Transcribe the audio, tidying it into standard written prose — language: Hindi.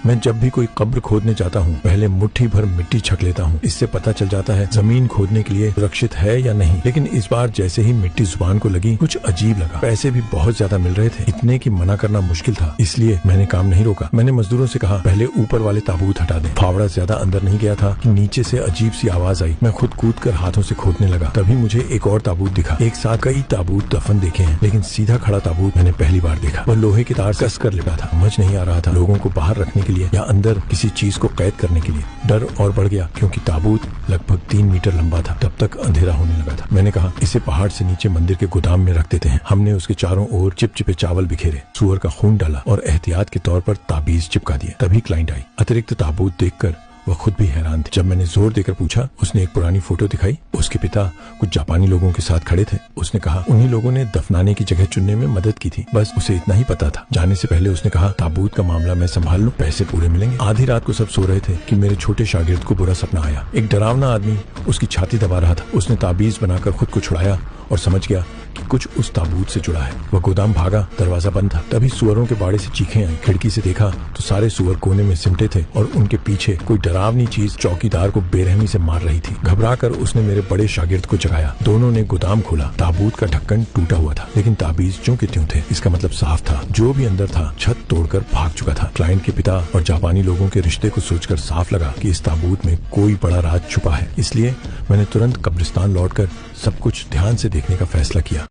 मैं जब भी कोई कब्र खोदने जाता हूँ पहले मुट्ठी भर मिट्टी छक लेता हूँ। इससे पता चल जाता है जमीन खोदने के लिए सुरक्षित है या नहीं। लेकिन इस बार जैसे ही मिट्टी जुबान को लगी कुछ अजीब लगा। पैसे भी बहुत ज्यादा मिल रहे थे, इतने की मना करना मुश्किल था, इसलिए मैंने काम नहीं रोका। मैंने मजदूरों से कहा पहले ऊपर वाले ताबूत हटा दें। फावड़ा ज्यादा अंदर नहीं गया था कि नीचे से अजीब सी आवाज आई। मैं खुद कूद कर हाथों से खोदने लगा। तभी मुझे एक और ताबूत दिखा। एक साथ कई ताबूत दफन देखे हैं, लेकिन सीधा खड़ा ताबूत मैंने पहली बार देखा। वह लोहे की तार कस कर लिपटा था। समझ नहीं आ रहा था लोगों को बाहर रखने के लिए या अंदर किसी चीज को कैद करने के लिए। डर और बढ़ गया क्योंकि ताबूत लगभग 3 मीटर लंबा था। तब तक अंधेरा होने लगा था। मैंने कहा इसे पहाड़ से नीचे मंदिर के गोदाम में रख देते हैं। हमने उसके चारों ओर चिपचिपे चावल बिखेरे, सुअर का खून डाला और एहतियात के तौर पर ताबीज चिपका दिए। तभी क्लाइंट आई। अतिरिक्त ताबूत देखकर वह खुद भी हैरान थे। जब मैंने जोर देकर पूछा, उसने एक पुरानी फोटो दिखाई। उसके पिता कुछ जापानी लोगों के साथ खड़े थे। उसने कहा उन्हीं लोगों ने दफनाने की जगह चुनने में मदद की थी। बस उसे इतना ही पता था। जाने से पहले उसने कहा ताबूत का मामला मैं संभाल लूं, पैसे पूरे मिलेंगे। आधी रात को सब सो रहे थे कि मेरे छोटे शागिर्द को बुरा सपना आया। एक डरावना आदमी उसकी छाती दबा रहा था। उसने ताबीज बनाकर खुद को छुड़ाया और समझ गया कि कुछ उस ताबूत से जुड़ा है। वह गोदाम भागा, दरवाजा बंद था। तभी सुअरों के बाड़े से चीखें आई। खिड़की से देखा तो सारे सुअर कोने में सिमटे थे और उनके पीछे कोई डरावनी चीज चौकीदार को बेरहमी से मार रही थी। घबराकर उसने मेरे बड़े शागिर्द को जगाया। दोनों ने गोदाम खोला। ताबूत का ढक्कन टूटा हुआ था, लेकिन ताबीज ज्यों के त्यों थे। इसका मतलब साफ था, जो भी अंदर था छत तोड़कर भाग चुका था। क्लाइंट के पिता और जापानी लोगों के रिश्ते को सोचकर साफ लगा कि इस ताबूत में कोई बड़ा राज छुपा है। इसलिए मैंने तुरंत कब्रिस्तान लौटकर सब कुछ ध्यान से देखने का फैसला किया।